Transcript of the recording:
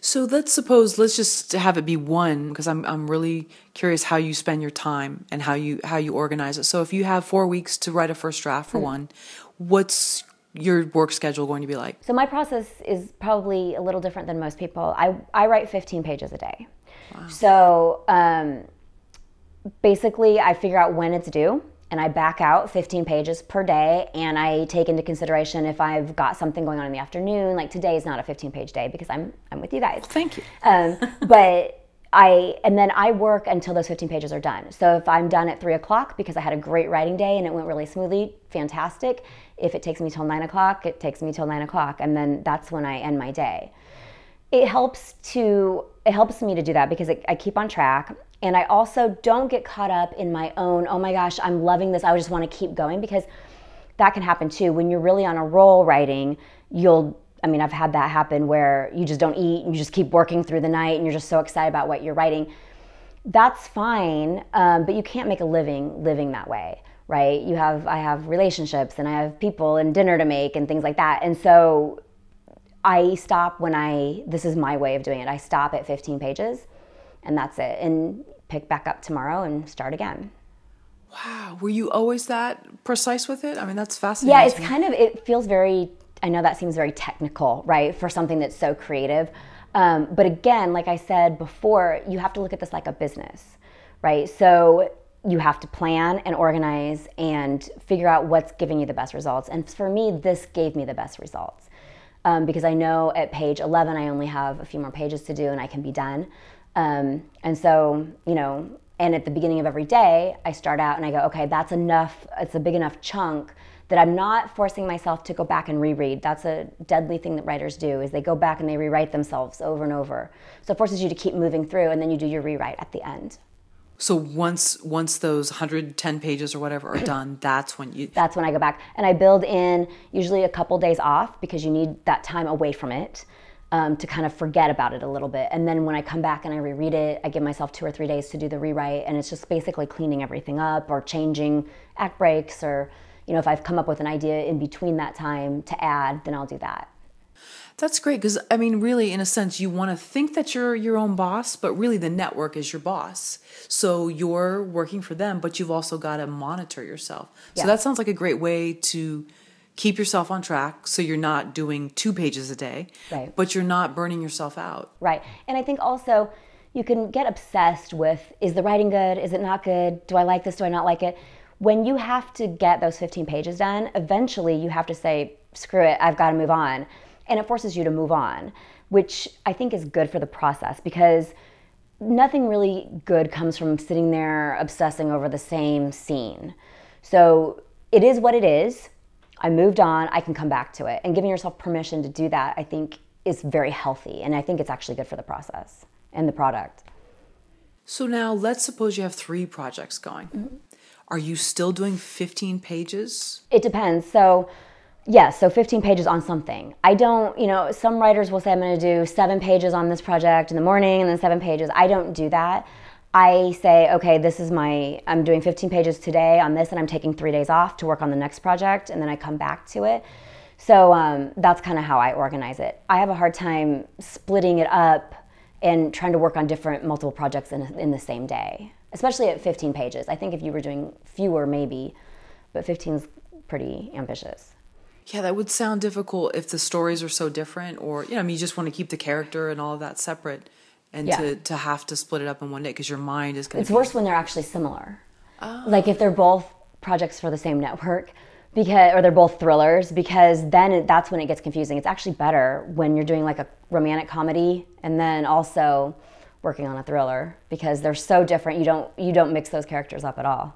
So let's just have it be one, because I'm really curious how you spend your time and how you organize it. So if you have 4 weeks to write a first draft for one, what's your work schedule going to be like? So my process is probably a little different than most people. I write 15 pages a day. Wow. So basically I figure out when it's due, and I back out 15 pages per day, and I take into consideration if I've got something going on in the afternoon. Like today is not a 15-page day because I'm with you guys. Thank you. But then I work until those 15 pages are done. So if I'm done at 3 o'clock because I had a great writing day and it went really smoothly, fantastic. If it takes me till 9 o'clock, it takes me till 9 o'clock, and then that's when I end my day. It helps me to do that because I keep on track. And I also don't get caught up in my own, oh my gosh, I'm loving this, I just want to keep going, because that can happen too. When you're really on a roll writing, I've had that happen where you just don't eat and you just keep working through the night and you're just so excited about what you're writing. That's fine, but you can't make a living that way, right? I have relationships and I have people and dinner to make and things like that. And so I stop this is my way of doing it. I stop at 15 pages and that's it. And pick back up tomorrow and start again. Wow. Were you always that precise with it? I mean, that's fascinating. Yeah, it feels very, I know that seems very technical, right, for something that's so creative. But again, like I said before, you have to look at this like a business, right? So you have to plan and organize and figure out what's giving you the best results. And for me, this gave me the best results. Because I know at page 11, I only have a few more pages to do and I can be done. And so, and at the beginning of every day, I start out and I go, okay, that's enough. It's a big enough chunk that I'm not forcing myself to go back and reread. That's a deadly thing that writers do, is they go back and they rewrite themselves over and over. So it forces you to keep moving through, and then you do your rewrite at the end. So once those 110 pages or whatever are done, that's when I go back. And I build in usually a couple days off, because you need that time away from it. To kind of forget about it a little bit. And then when I come back and I reread it, I give myself 2 or 3 days to do the rewrite, and it's just basically cleaning everything up or changing act breaks, or if I've come up with an idea in between that time to add, then I'll do that. That's great, because I mean, really, in a sense, you want to think that you're your own boss, but really the network is your boss. So you're working for them, but you've also got to monitor yourself. So that sounds like a great way to keep yourself on track, so you're not doing 2 pages a day, right, but you're not burning yourself out. Right. And I think also you can get obsessed with, is the writing good? Is it not good? Do I like this? Do I not like it? When you have to get those 15 pages done, eventually you have to say, screw it, I've got to move on. And it forces you to move on, which I think is good for the process, because nothing really good comes from sitting there obsessing over the same scene. So it is what it is. I moved on, I can come back to it. And giving yourself permission to do that, I think, is very healthy. And I think it's actually good for the process and the product. So now let's suppose you have 3 projects going. Mm-hmm. Are you still doing 15 pages? It depends. So yes, so 15 pages on something. I don't, some writers will say I'm going to do 7 pages on this project in the morning and then 7 pages. I don't do that. I say, okay, I'm doing 15 pages today on this, and I'm taking 3 days off to work on the next project, and then I come back to it. So that's kind of how I organize it. I have a hard time splitting it up and trying to work on multiple projects in the same day, especially at 15 pages. I think if you were doing fewer, maybe, but 15 is pretty ambitious. Yeah, that would sound difficult if the stories are so different, or, you just want to keep the character and all of that separate. And to have to split it up in one day, because your mind is going to It's worse when they're actually similar. Oh. Like if they're both projects for the same network, or they're both thrillers, because then that's when it gets confusing. It's actually better when you're doing like a romantic comedy and then also working on a thriller, because they're so different. You don't mix those characters up at all.